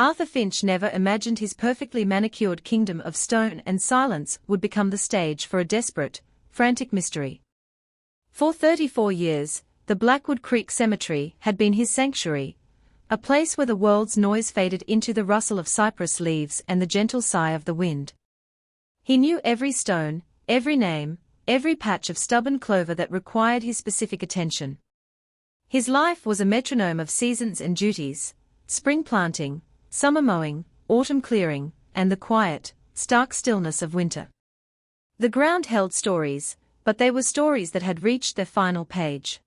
Arthur Finch never imagined his perfectly manicured kingdom of stone and silence would become the stage for a desperate, frantic mystery. For 34 years, the Blackwood Creek Cemetery had been his sanctuary, a place where the world's noise faded into the rustle of cypress leaves and the gentle sigh of the wind. He knew every stone, every name, every patch of stubborn clover that required his specific attention. His life was a metronome of seasons and duties: spring planting, summer mowing, autumn clearing, and the quiet, stark stillness of winter. The ground held stories, but they were stories that had reached their final page.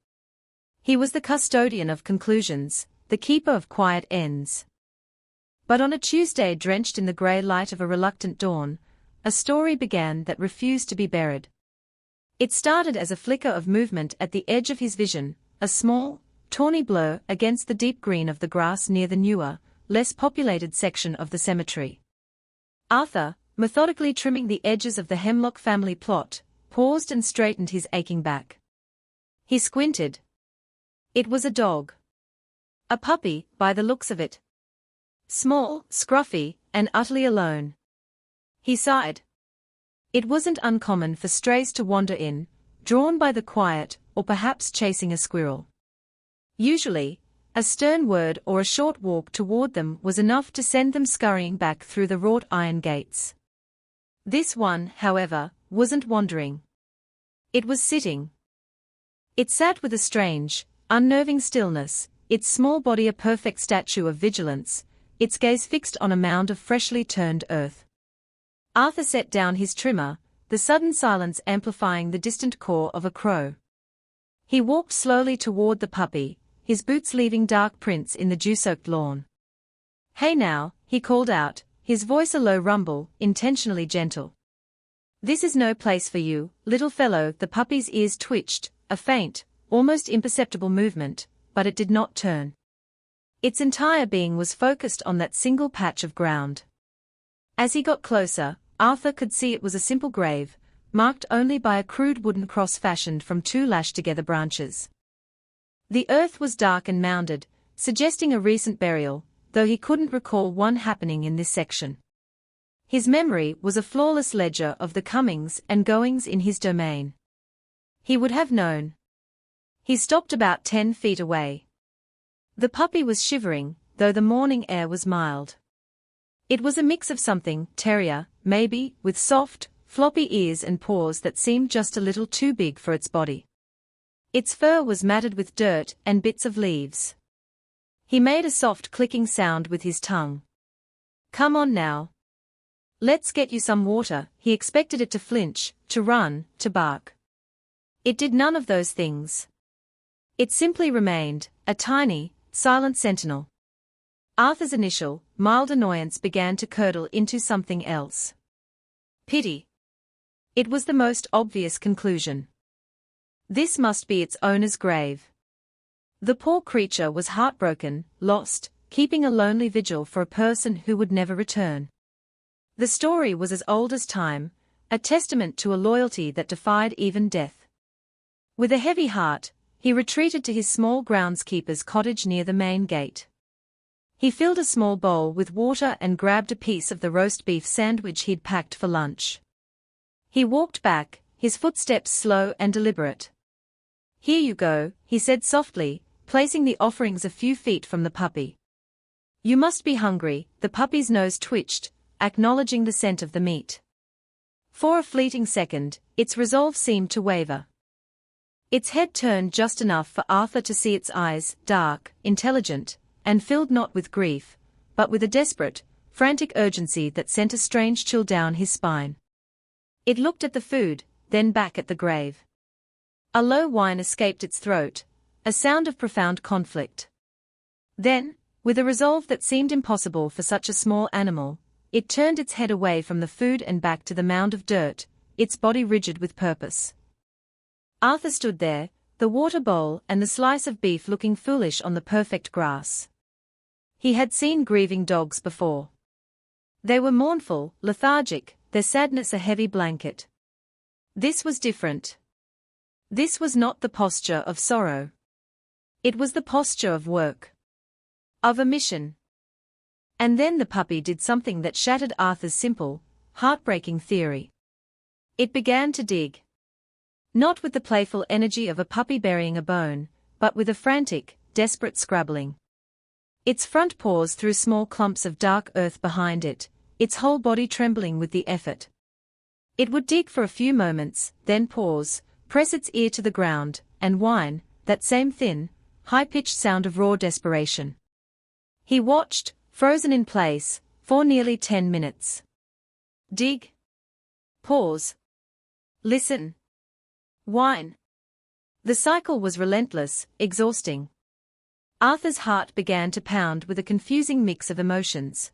He was the custodian of conclusions, the keeper of quiet ends. But on a Tuesday drenched in the grey light of a reluctant dawn, a story began that refused to be buried. It started as a flicker of movement at the edge of his vision, a small, tawny blur against the deep green of the grass near the newer, less populated section of the cemetery. Arthur, methodically trimming the edges of the Hemlock family plot, paused and straightened his aching back. He squinted. It was a dog. A puppy, by the looks of it. Small, scruffy, and utterly alone. He sighed. It wasn't uncommon for strays to wander in, drawn by the quiet, or perhaps chasing a squirrel. Usually, a stern word or a short walk toward them was enough to send them scurrying back through the wrought iron gates. This one, however, wasn't wandering. It was sitting. It sat with a strange, unnerving stillness, its small body a perfect statue of vigilance, its gaze fixed on a mound of freshly turned earth. Arthur set down his trimmer, the sudden silence amplifying the distant caw of a crow. He walked slowly toward the puppy, his boots leaving dark prints in the dew-soaked lawn. "Hey now," he called out, his voice a low rumble, intentionally gentle. "This is no place for you, little fellow." The puppy's ears twitched, a faint, almost imperceptible movement, but it did not turn. Its entire being was focused on that single patch of ground. As he got closer, Arthur could see it was a simple grave, marked only by a crude wooden cross fashioned from two lashed-together branches. The earth was dark and mounded, suggesting a recent burial, though he couldn't recall one happening in this section. His memory was a flawless ledger of the comings and goings in his domain. He would have known. He stopped about 10 feet away. The puppy was shivering, though the morning air was mild. It was a mix of something, terrier, maybe, with soft, floppy ears and paws that seemed just a little too big for its body. Its fur was matted with dirt and bits of leaves. He made a soft clicking sound with his tongue. "Come on now. Let's get you some water." He expected it to flinch, to run, to bark. It did none of those things. It simply remained, a tiny, silent sentinel. Arthur's initial, mild annoyance began to curdle into something else. Pity. It was the most obvious conclusion. This must be its owner's grave. The poor creature was heartbroken, lost, keeping a lonely vigil for a person who would never return. The story was as old as time, a testament to a loyalty that defied even death. With a heavy heart, he retreated to his small groundskeeper's cottage near the main gate. He filled a small bowl with water and grabbed a piece of the roast beef sandwich he'd packed for lunch. He walked back, his footsteps slow and deliberate. "Here you go," he said softly, placing the offerings a few feet from the puppy. "You must be hungry." The puppy's nose twitched, acknowledging the scent of the meat. For a fleeting second, its resolve seemed to waver. Its head turned just enough for Arthur to see its eyes, dark, intelligent, and filled not with grief, but with a desperate, frantic urgency that sent a strange chill down his spine. It looked at the food, then back at the grave. A low whine escaped its throat, a sound of profound conflict. Then, with a resolve that seemed impossible for such a small animal, it turned its head away from the food and back to the mound of dirt, its body rigid with purpose. Arthur stood there, the water bowl and the slice of beef looking foolish on the perfect grass. He had seen grieving dogs before. They were mournful, lethargic, their sadness a heavy blanket. This was different. This was not the posture of sorrow. It was the posture of work. Of a mission. And then the puppy did something that shattered Arthur's simple, heartbreaking theory. It began to dig. Not with the playful energy of a puppy burying a bone, but with a frantic, desperate scrabbling. Its front paws threw small clumps of dark earth behind it, its whole body trembling with the effort. It would dig for a few moments, then pause, press its ear to the ground, and whine, that same thin, high-pitched sound of raw desperation. He watched, frozen in place, for nearly 10 minutes. Dig. Pause. Listen. Whine. The cycle was relentless, exhausting. Arthur's heart began to pound with a confusing mix of emotions.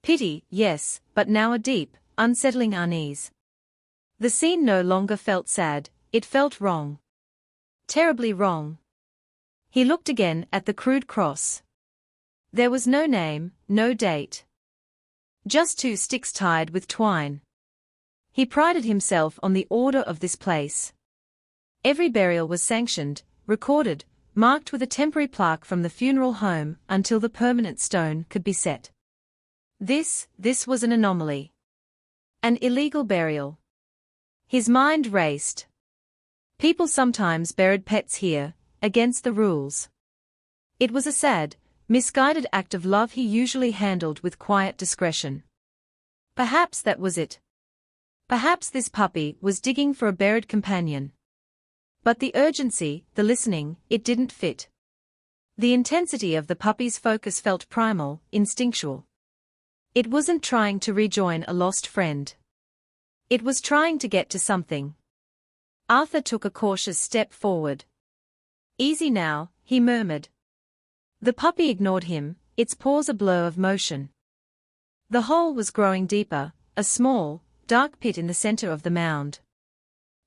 Pity, yes, but now a deep, unsettling unease. The scene no longer felt sad, it felt wrong. Terribly wrong. He looked again at the crude cross. There was no name, no date. Just 2 sticks tied with twine. He prided himself on the order of this place. Every burial was sanctioned, recorded, marked with a temporary plaque from the funeral home until the permanent stone could be set. This was an anomaly. An illegal burial. His mind raced. People sometimes buried pets here, against the rules. It was a sad, misguided act of love he usually handled with quiet discretion. Perhaps that was it. Perhaps this puppy was digging for a buried companion. But the urgency, the listening, it didn't fit. The intensity of the puppy's focus felt primal, instinctual. It wasn't trying to rejoin a lost friend. It was trying to get to something. Arthur took a cautious step forward. Easy now, he murmured. The puppy ignored him, its paws a blur of motion. The hole was growing deeper, a small, dark pit in the center of the mound.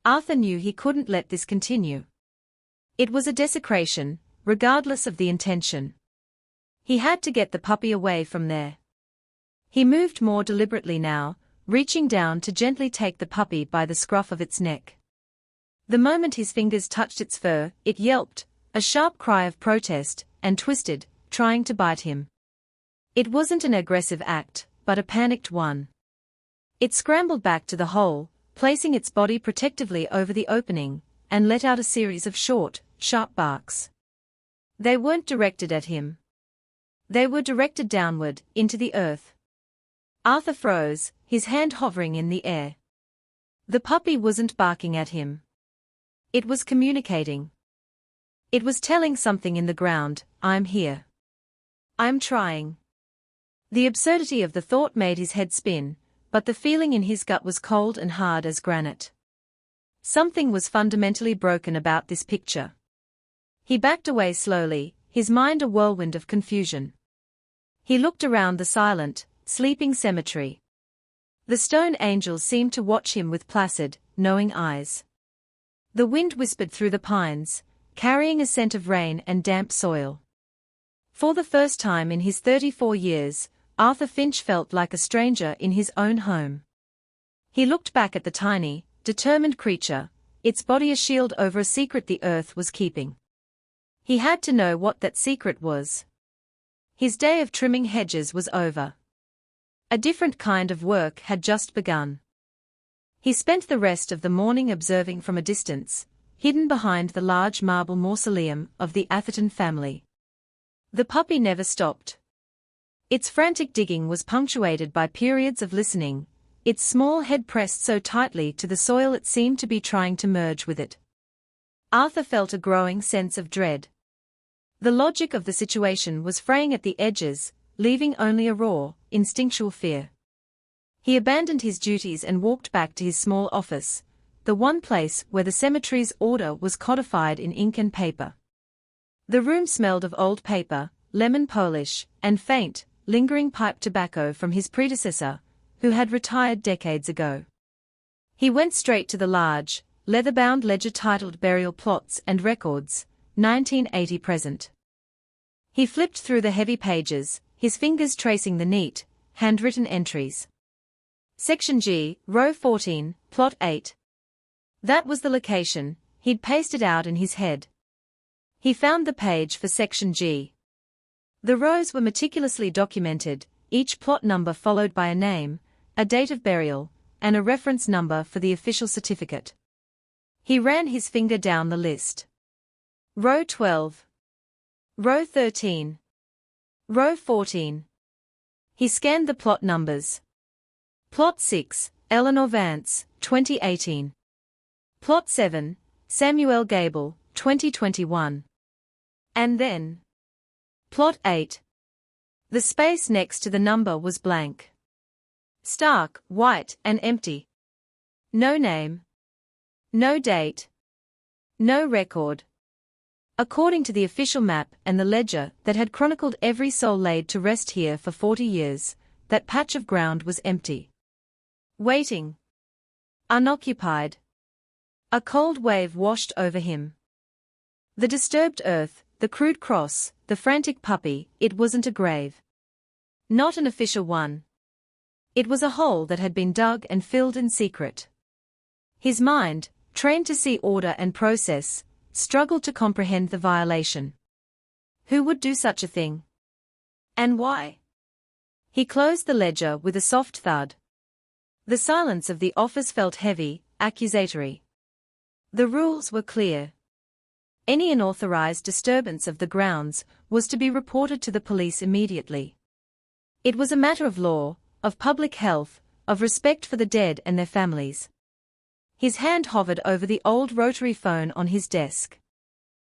Arthur knew he couldn't let this continue. It was a desecration, regardless of the intention. He had to get the puppy away from there. He moved more deliberately now, reaching down to gently take the puppy by the scruff of its neck. The moment his fingers touched its fur, it yelped, a sharp cry of protest, and twisted, trying to bite him. It wasn't an aggressive act, but a panicked one. It scrambled back to the hole, placing its body protectively over the opening, and let out a series of short, sharp barks. They weren't directed at him. They were directed downward, into the earth. Arthur froze, his hand hovering in the air. The puppy wasn't barking at him. It was communicating. It was telling something in the ground, I'm here. I'm trying. The absurdity of the thought made his head spin, but the feeling in his gut was cold and hard as granite. Something was fundamentally broken about this picture. He backed away slowly, his mind a whirlwind of confusion. He looked around the silent, sleeping cemetery. The stone angels seemed to watch him with placid, knowing eyes. The wind whispered through the pines, carrying a scent of rain and damp soil. For the first time in his 34 years, Arthur Finch felt like a stranger in his own home. He looked back at the tiny, determined creature, its body a shield over a secret the earth was keeping. He had to know what that secret was. His day of trimming hedges was over. A different kind of work had just begun. He spent the rest of the morning observing from a distance, hidden behind the large marble mausoleum of the Atherton family. The puppy never stopped. Its frantic digging was punctuated by periods of listening, its small head pressed so tightly to the soil it seemed to be trying to merge with it. Arthur felt a growing sense of dread. The logic of the situation was fraying at the edges, leaving only a raw, instinctual fear. He abandoned his duties and walked back to his small office, the one place where the cemetery's order was codified in ink and paper. The room smelled of old paper, lemon polish, and faint, lingering pipe tobacco from his predecessor, who had retired decades ago. He went straight to the large, leather-bound ledger titled Burial Plots and Records, 1980 present. He flipped through the heavy pages, his fingers tracing the neat, handwritten entries. Section G, Row 14, Plot 8. That was the location, he'd pasted out in his head. He found the page for Section G. The rows were meticulously documented, each plot number followed by a name, a date of burial, and a reference number for the official certificate. He ran his finger down the list. Row 12. Row 13. Row 14. He scanned the plot numbers. Plot 6, Eleanor Vance, 2018. Plot 7, Samuel Gable, 2021. And then Plot 8. The space next to the number was blank. Stark, white, and empty. No name. No date. No record. According to the official map and the ledger that had chronicled every soul laid to rest here for 40 years, that patch of ground was empty. Waiting. Unoccupied. A cold wave washed over him. The disturbed earth, the crude cross, the frantic puppy, it wasn't a grave. Not an official one. It was a hole that had been dug and filled in secret. His mind, trained to see order and process, struggled to comprehend the violation. Who would do such a thing? And why? He closed the ledger with a soft thud. The silence of the office felt heavy, accusatory. The rules were clear. Any unauthorized disturbance of the grounds was to be reported to the police immediately. It was a matter of law, of public health, of respect for the dead and their families. His hand hovered over the old rotary phone on his desk.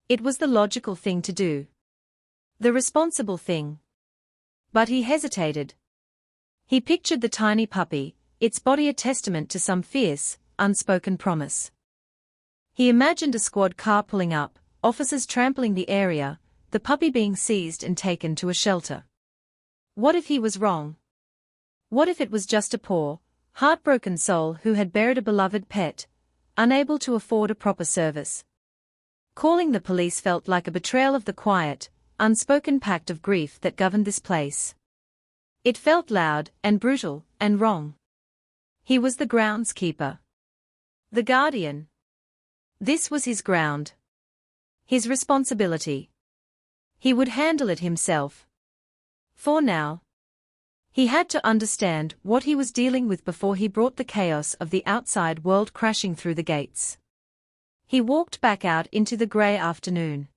It was the logical thing to do. The responsible thing. But he hesitated. He pictured the tiny puppy, its body a testament to some fierce, unspoken promise. He imagined a squad car pulling up, officers trampling the area, the puppy being seized and taken to a shelter. What if he was wrong? What if it was just a poor, heartbroken soul who had buried a beloved pet, unable to afford a proper service? Calling the police felt like a betrayal of the quiet, unspoken pact of grief that governed this place. It felt loud and brutal and wrong. He was the groundskeeper. The guardian. This was his ground. His responsibility. He would handle it himself. For now. He had to understand what he was dealing with before he brought the chaos of the outside world crashing through the gates. He walked back out into the grey afternoon.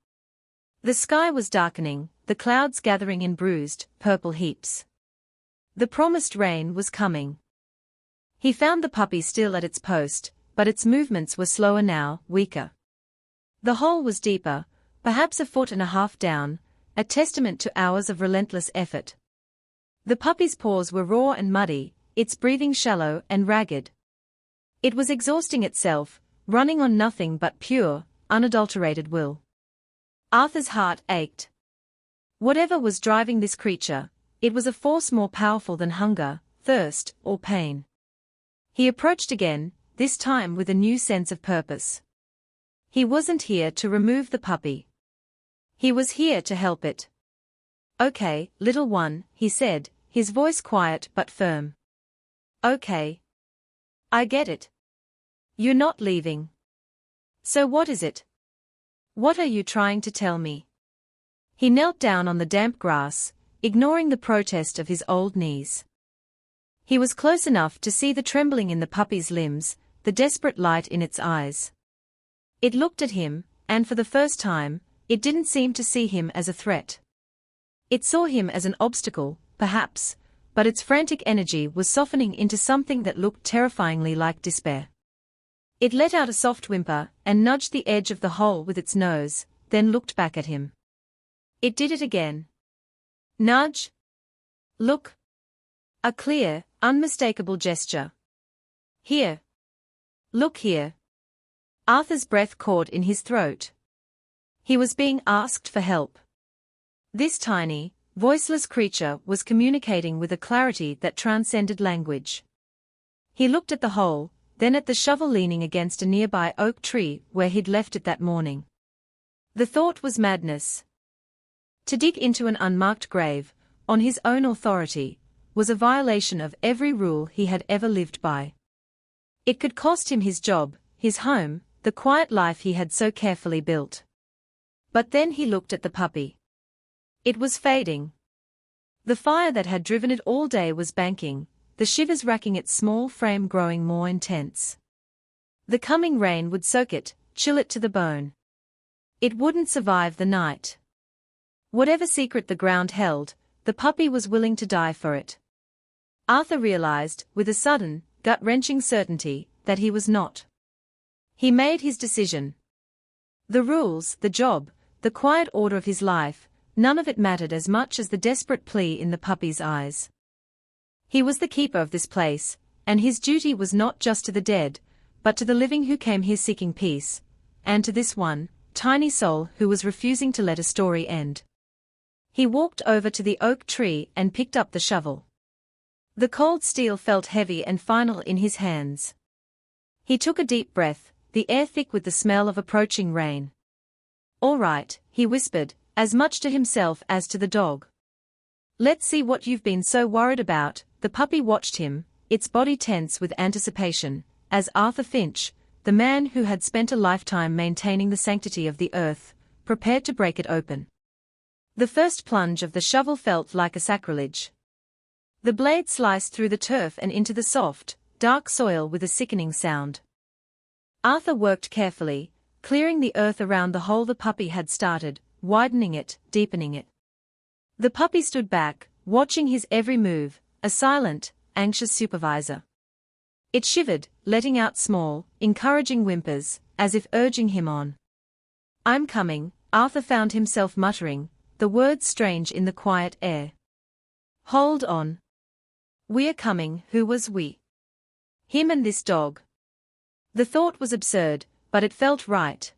The sky was darkening, the clouds gathering in bruised, purple heaps. The promised rain was coming. He found the puppy still at its post, but its movements were slower now, weaker. The hole was deeper, perhaps 1.5 feet down, a testament to hours of relentless effort. The puppy's paws were raw and muddy, its breathing shallow and ragged. It was exhausting itself, running on nothing but pure, unadulterated will. Arthur's heart ached. Whatever was driving this creature, it was a force more powerful than hunger, thirst, or pain. He approached again, this time with a new sense of purpose. He wasn't here to remove the puppy. He was here to help it. Okay, little one, he said, his voice quiet but firm. Okay. I get it. You're not leaving. So what is it? What are you trying to tell me? He knelt down on the damp grass, ignoring the protest of his old knees. He was close enough to see the trembling in the puppy's limbs, the desperate light in its eyes. It looked at him, and for the first time, it didn't seem to see him as a threat. It saw him as an obstacle, perhaps, but its frantic energy was softening into something that looked terrifyingly like despair. It let out a soft whimper and nudged the edge of the hole with its nose, then looked back at him. It did it again. Nudge. Look. A clear, unmistakable gesture. Here. Look here. Arthur's breath caught in his throat. He was being asked for help. This tiny, voiceless creature was communicating with a clarity that transcended language. He looked at the hole, then at the shovel leaning against a nearby oak tree where he'd left it that morning. The thought was madness. To dig into an unmarked grave, on his own authority, was a violation of every rule he had ever lived by. It could cost him his job, his home, the quiet life he had so carefully built. But then he looked at the puppy. It was fading. The fire that had driven it all day was banking, the shivers racking its small frame growing more intense. The coming rain would soak it, chill it to the bone. It wouldn't survive the night. Whatever secret the ground held, the puppy was willing to die for it. Arthur realized, with a sudden, gut-wrenching certainty, that he was not. He made his decision. The rules, the job, the quiet order of his life, none of it mattered as much as the desperate plea in the puppy's eyes. He was the keeper of this place, and his duty was not just to the dead, but to the living who came here seeking peace, and to this one, tiny soul who was refusing to let a story end. He walked over to the oak tree and picked up the shovel. The cold steel felt heavy and final in his hands. He took a deep breath, the air thick with the smell of approaching rain. "All right," he whispered, as much to himself as to the dog. "Let's see what you've been so worried about." The puppy watched him, its body tense with anticipation, as Arthur Finch, the man who had spent a lifetime maintaining the sanctity of the earth, prepared to break it open. The first plunge of the shovel felt like a sacrilege. The blade sliced through the turf and into the soft, dark soil with a sickening sound. Arthur worked carefully, clearing the earth around the hole the puppy had started, widening it, deepening it. The puppy stood back, watching his every move, a silent, anxious supervisor. It shivered, letting out small, encouraging whimpers, as if urging him on. "I'm coming," Arthur found himself muttering, the words strange in the quiet air. "Hold on. We're coming." Who was we? Him and this dog. The thought was absurd, but it felt right.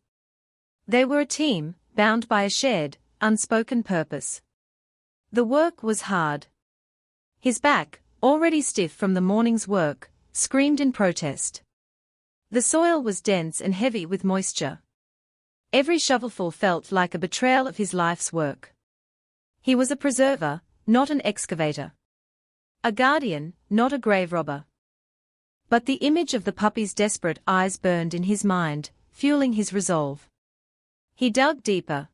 They were a team, bound by a shared, unspoken purpose. The work was hard. His back, already stiff from the morning's work, screamed in protest. The soil was dense and heavy with moisture. Every shovelful felt like a betrayal of his life's work. He was a preserver, not an excavator. A guardian, not a grave robber. But the image of the puppy's desperate eyes burned in his mind, fueling his resolve. He dug deeper.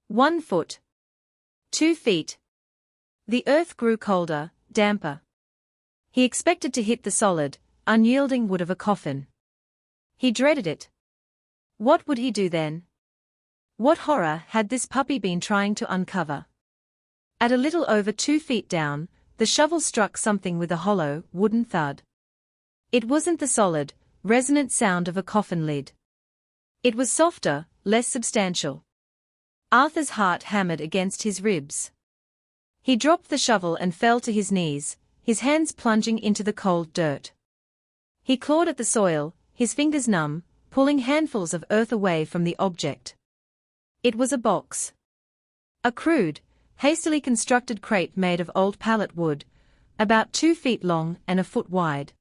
1 foot. 2 feet. The earth grew colder, damper. He expected to hit the solid, unyielding wood of a coffin. He dreaded it. What would he do then? What horror had this puppy been trying to uncover? At a little over 2 feet down, the shovel struck something with a hollow, wooden thud. It wasn't the solid, resonant sound of a coffin lid. It was softer, less substantial. Arthur's heart hammered against his ribs. He dropped the shovel and fell to his knees, his hands plunging into the cold dirt. He clawed at the soil, his fingers numb, pulling handfuls of earth away from the object. It was a box. A crude, hastily constructed crate made of old pallet wood, about 2 feet long and a foot wide.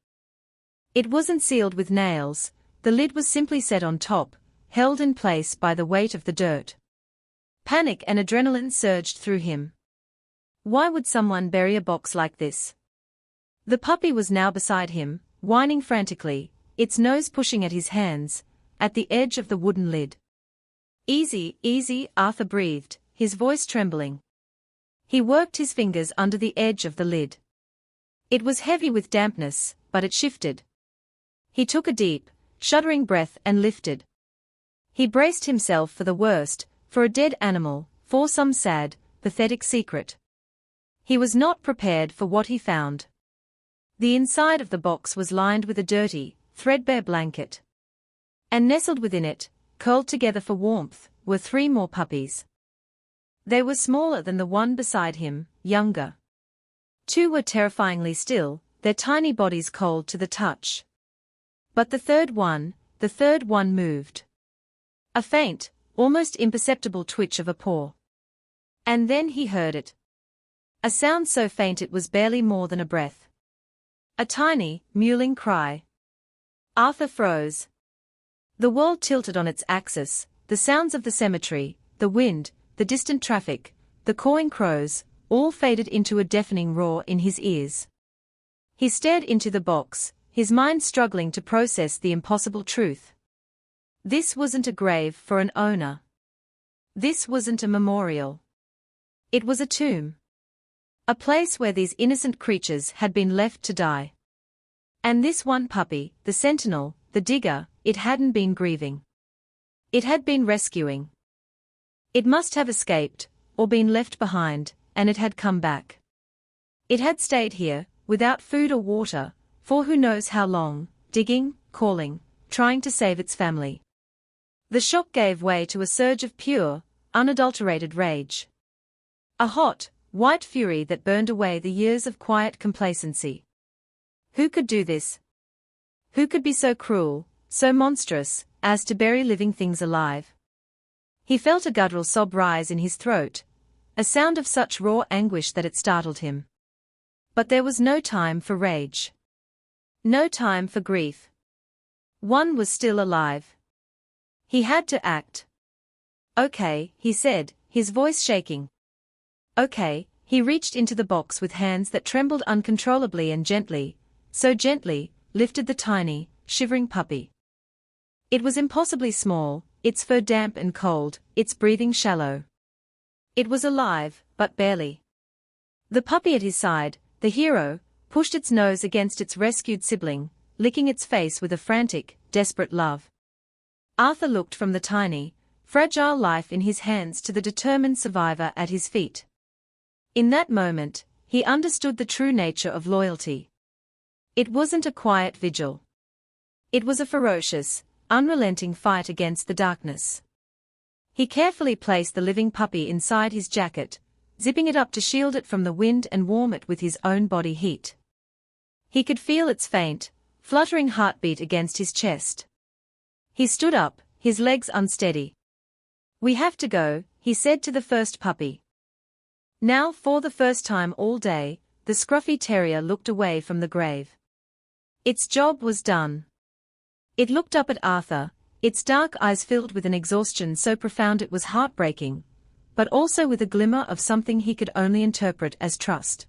It wasn't sealed with nails, the lid was simply set on top, held in place by the weight of the dirt. Panic and adrenaline surged through him. Why would someone bury a box like this? The puppy was now beside him, whining frantically, its nose pushing at his hands, at the edge of the wooden lid. "Easy, easy," Arthur breathed, his voice trembling. He worked his fingers under the edge of the lid. It was heavy with dampness, but it shifted. He took a deep, shuddering breath and lifted. He braced himself for the worst, for a dead animal, for some sad, pathetic secret. He was not prepared for what he found. The inside of the box was lined with a dirty, threadbare blanket. And nestled within it, curled together for warmth, were 3 more puppies. They were smaller than the one beside him, younger. 2 were terrifyingly still, their tiny bodies cold to the touch. But the third one moved. A faint, almost imperceptible twitch of a paw. And then he heard it. A sound so faint it was barely more than a breath. A tiny, mewling cry. Arthur froze. The world tilted on its axis, the sounds of the cemetery, the wind, the distant traffic, the cawing crows, all faded into a deafening roar in his ears. He stared into the box, his mind struggling to process the impossible truth. This wasn't a grave for an owner. This wasn't a memorial. It was a tomb. A place where these innocent creatures had been left to die. And this one puppy, the sentinel, the digger, it hadn't been grieving. It had been rescuing. It must have escaped, or been left behind, and it had come back. It had stayed here, without food or water, for who knows how long, digging, calling, trying to save its family. The shock gave way to a surge of pure, unadulterated rage. A hot, white fury that burned away the years of quiet complacency. Who could do this? Who could be so cruel, so monstrous, as to bury living things alive? He felt a guttural sob rise in his throat, a sound of such raw anguish that it startled him. But there was no time for rage. No time for grief. One was still alive. He had to act. Okay, he said, his voice shaking. Okay, he reached into the box with hands that trembled uncontrollably and gently, so gently, lifted the tiny, shivering puppy. It was impossibly small, its fur damp and cold, its breathing shallow. It was alive, but barely. The puppy at his side, the hero, pushed its nose against its rescued sibling, licking its face with a frantic, desperate love. Arthur looked from the tiny, fragile life in his hands to the determined survivor at his feet. In that moment, he understood the true nature of loyalty. It wasn't a quiet vigil. It was a ferocious, unrelenting fight against the darkness. He carefully placed the living puppy inside his jacket, zipping it up to shield it from the wind and warm it with his own body heat. He could feel its faint, fluttering heartbeat against his chest. He stood up, his legs unsteady. "We have to go," he said to the first puppy. Now, for the first time all day, the scruffy terrier looked away from the grave. Its job was done. It looked up at Arthur, its dark eyes filled with an exhaustion so profound it was heartbreaking, but also with a glimmer of something he could only interpret as trust.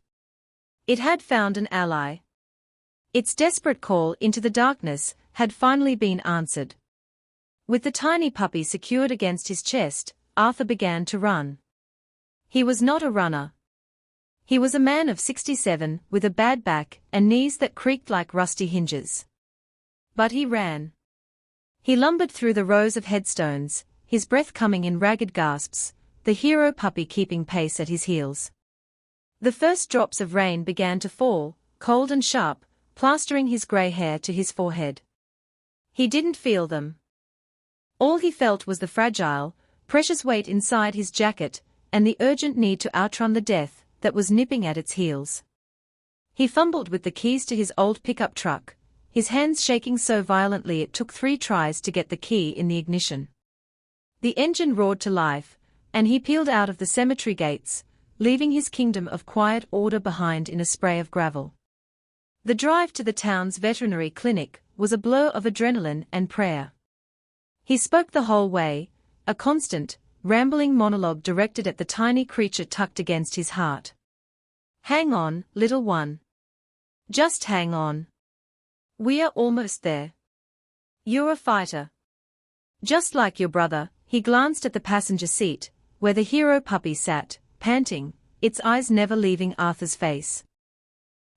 It had found an ally. Its desperate call into the darkness had finally been answered. With the tiny puppy secured against his chest, Arthur began to run. He was not a runner. He was a man of 67, with a bad back and knees that creaked like rusty hinges. But he ran. He lumbered through the rows of headstones, his breath coming in ragged gasps, the hero puppy keeping pace at his heels. The first drops of rain began to fall, cold and sharp, plastering his grey hair to his forehead. He didn't feel them. All he felt was the fragile, precious weight inside his jacket, and the urgent need to outrun the death that was nipping at its heels. He fumbled with the keys to his old pickup truck, his hands shaking so violently it took 3 tries to get the key in the ignition. The engine roared to life, and he peeled out of the cemetery gates, leaving his kingdom of quiet order behind in a spray of gravel. The drive to the town's veterinary clinic was a blur of adrenaline and prayer. He spoke the whole way, a constant, rambling monologue directed at the tiny creature tucked against his heart. "Hang on, little one. Just hang on. We are almost there. You're a fighter. Just like your brother." He glanced at the passenger seat, where the hero puppy sat, panting, its eyes never leaving Arthur's face.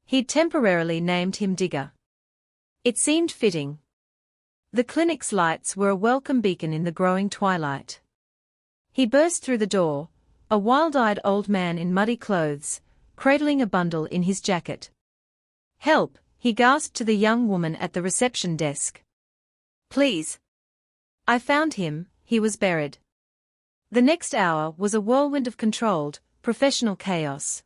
He'd temporarily named him Digger. It seemed fitting. The clinic's lights were a welcome beacon in the growing twilight. He burst through the door, a wild-eyed old man in muddy clothes, cradling a bundle in his jacket. "Help," he gasped to the young woman at the reception desk. "Please. I found him, he was buried." The next hour was a whirlwind of controlled, professional chaos.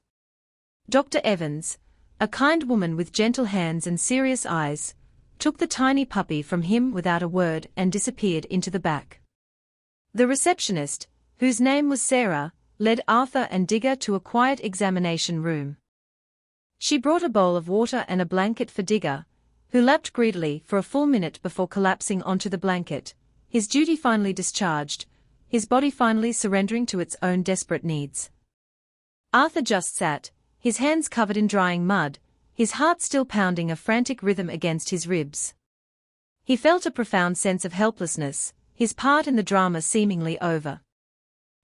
Dr. Evans, a kind woman with gentle hands and serious eyes, took the tiny puppy from him without a word and disappeared into the back. The receptionist, whose name was Sarah, led Arthur and Digger to a quiet examination room. She brought a bowl of water and a blanket for Digger, who lapped greedily for a full minute before collapsing onto the blanket, his duty finally discharged, his body finally surrendering to its own desperate needs. Arthur just sat, his hands covered in drying mud, his heart still pounding a frantic rhythm against his ribs. He felt a profound sense of helplessness, his part in the drama seemingly over.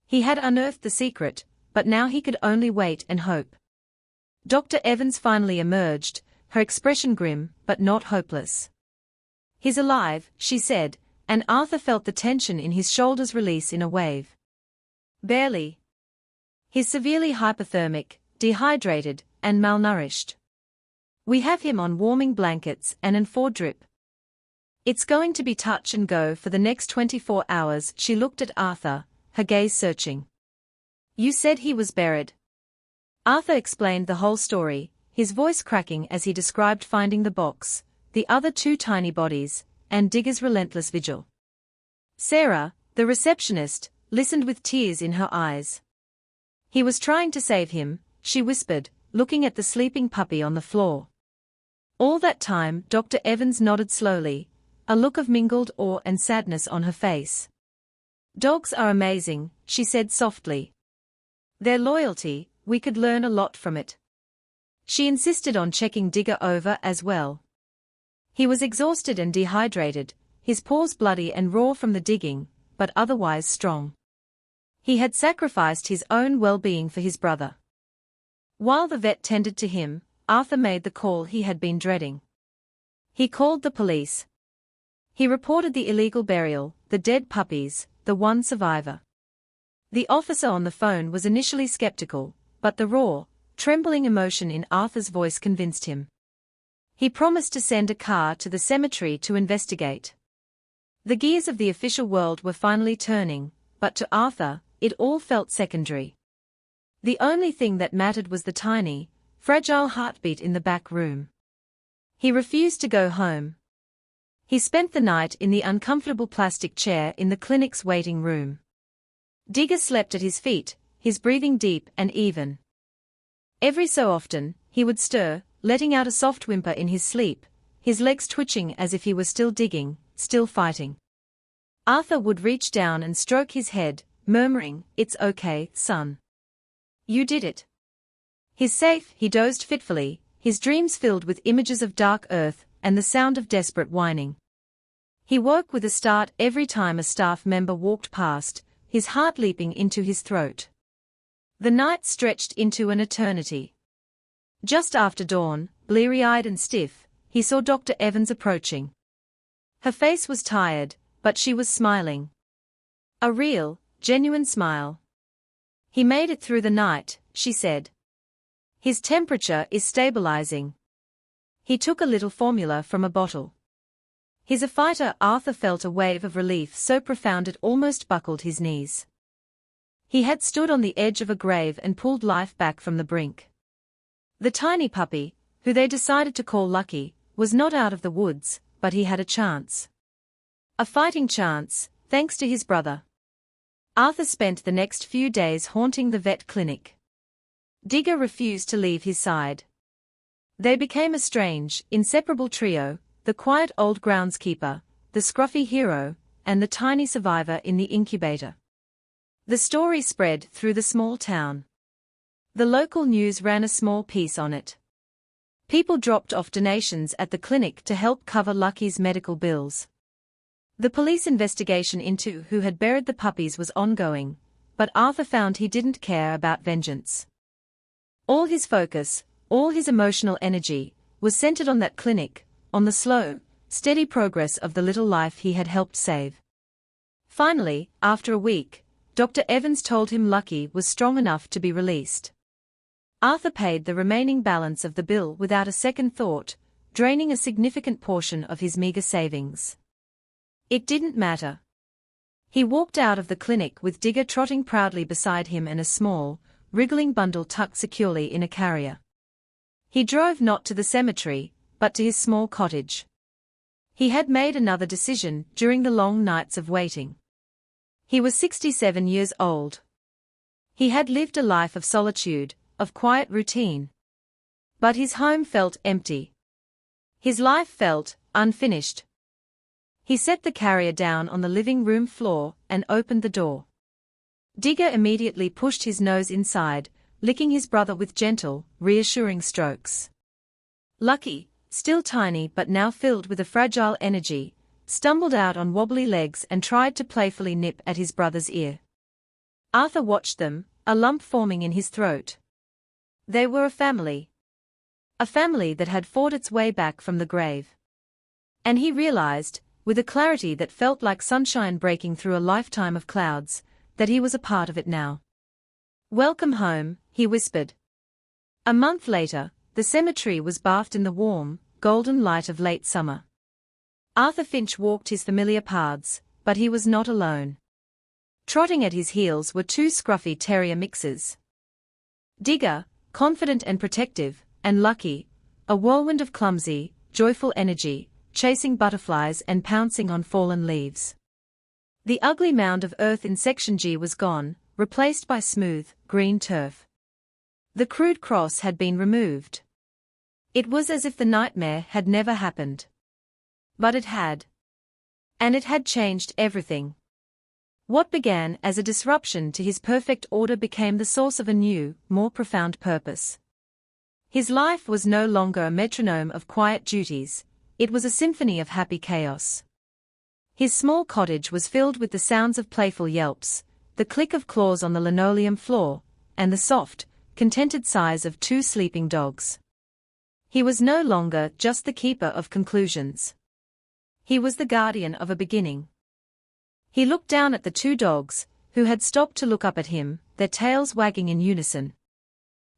He had unearthed the secret, but now he could only wait and hope. Dr. Evans finally emerged, her expression grim, but not hopeless. "He's alive," she said, and Arthur felt the tension in his shoulders release in a wave. "Barely. He's severely hypothermic, dehydrated, and malnourished. We have him on warming blankets and an 4-drip. It's going to be touch and go for the next 24 hours." She looked at Arthur, her gaze searching. "You said he was buried." Arthur explained the whole story, his voice cracking as he described finding the box, the other 2 tiny bodies, and Digger's relentless vigil. Sarah, the receptionist, listened with tears in her eyes. "He was trying to save him," she whispered, looking at the sleeping puppy on the floor. All that time Dr. Evans nodded slowly, a look of mingled awe and sadness on her face. "Dogs are amazing," she said softly. "Their loyalty, we could learn a lot from it." She insisted on checking Digger over as well. He was exhausted and dehydrated, his paws bloody and raw from the digging, but otherwise strong. He had sacrificed his own well-being for his brother. While the vet tended to him, Arthur made the call he had been dreading. He called the police. He reported the illegal burial, the dead puppies, the one survivor. The officer on the phone was initially skeptical, but the raw, trembling emotion in Arthur's voice convinced him. He promised to send a car to the cemetery to investigate. The gears of the official world were finally turning, but to Arthur, it all felt secondary. The only thing that mattered was the tiny, fragile heartbeat in the back room. He refused to go home. He spent the night in the uncomfortable plastic chair in the clinic's waiting room. Digger slept at his feet, his breathing deep and even. Every so often, he would stir, letting out a soft whimper in his sleep, his legs twitching as if he were still digging, still fighting. Arthur would reach down and stroke his head, murmuring, "It's okay, son. You did it." He's safe, he dozed fitfully, his dreams filled with images of dark earth and the sound of desperate whining. He woke with a start every time a staff member walked past, his heart leaping into his throat. The night stretched into an eternity. Just after dawn, bleary-eyed and stiff, he saw Dr. Evans approaching. Her face was tired, but she was smiling. A real, genuine smile. "He made it through the night," she said. "His temperature is stabilizing." He took a little formula from a bottle. "He's a fighter." Arthur felt a wave of relief so profound it almost buckled his knees. He had stood on the edge of a grave and pulled life back from the brink. The tiny puppy, who they decided to call Lucky, was not out of the woods, but he had a chance. A fighting chance, thanks to his brother. Arthur spent the next few days haunting the vet clinic. Digger refused to leave his side. They became a strange, inseparable trio, the quiet old groundskeeper, the scruffy hero, and the tiny survivor in the incubator. The story spread through the small town. The local news ran a small piece on it. People dropped off donations at the clinic to help cover Lucky's medical bills. The police investigation into who had buried the puppies was ongoing, but Arthur found he didn't care about vengeance. All his focus, all his emotional energy, was centered on that clinic, on the slow, steady progress of the little life he had helped save. Finally, after a week, Dr. Evans told him Lucky was strong enough to be released. Arthur paid the remaining balance of the bill without a second thought, draining a significant portion of his meager savings. It didn't matter. He walked out of the clinic with Digger trotting proudly beside him and a small, wriggling bundle tucked securely in a carrier. He drove not to the cemetery, but to his small cottage. He had made another decision during the long nights of waiting. He was 67 years old. He had lived a life of solitude, of quiet routine. But his home felt empty. His life felt unfinished. He set the carrier down on the living room floor and opened the door. Digger immediately pushed his nose inside, licking his brother with gentle, reassuring strokes. Lucky, still tiny but now filled with a fragile energy, stumbled out on wobbly legs and tried to playfully nip at his brother's ear. Arthur watched them, a lump forming in his throat. They were a family. A family that had fought its way back from the grave. And he realized, with a clarity that felt like sunshine breaking through a lifetime of clouds, that he was a part of it now. "Welcome home," he whispered. A month later, the cemetery was bathed in the warm, golden light of late summer. Arthur Finch walked his familiar paths, but he was not alone. Trotting at his heels were two scruffy terrier mixes. Digger, confident and protective, and Lucky, a whirlwind of clumsy, joyful energy, chasing butterflies and pouncing on fallen leaves. The ugly mound of earth in Section G was gone, replaced by smooth, green turf. The crude cross had been removed. It was as if the nightmare had never happened. But it had. And it had changed everything. What began as a disruption to his perfect order became the source of a new, more profound purpose. His life was no longer a metronome of quiet duties, it was a symphony of happy chaos. His small cottage was filled with the sounds of playful yelps, the click of claws on the linoleum floor, and the soft, contented sighs of two sleeping dogs. He was no longer just the keeper of conclusions. He was the guardian of a beginning. He looked down at the two dogs, who had stopped to look up at him, their tails wagging in unison.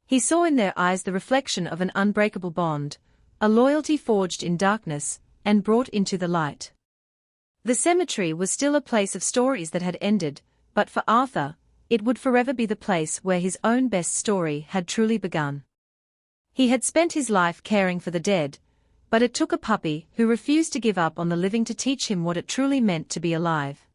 He saw in their eyes the reflection of an unbreakable bond, a loyalty forged in darkness, and brought into the light. The cemetery was still a place of stories that had ended, but for Arthur, it would forever be the place where his own best story had truly begun. He had spent his life caring for the dead, but it took a puppy who refused to give up on the living to teach him what it truly meant to be alive.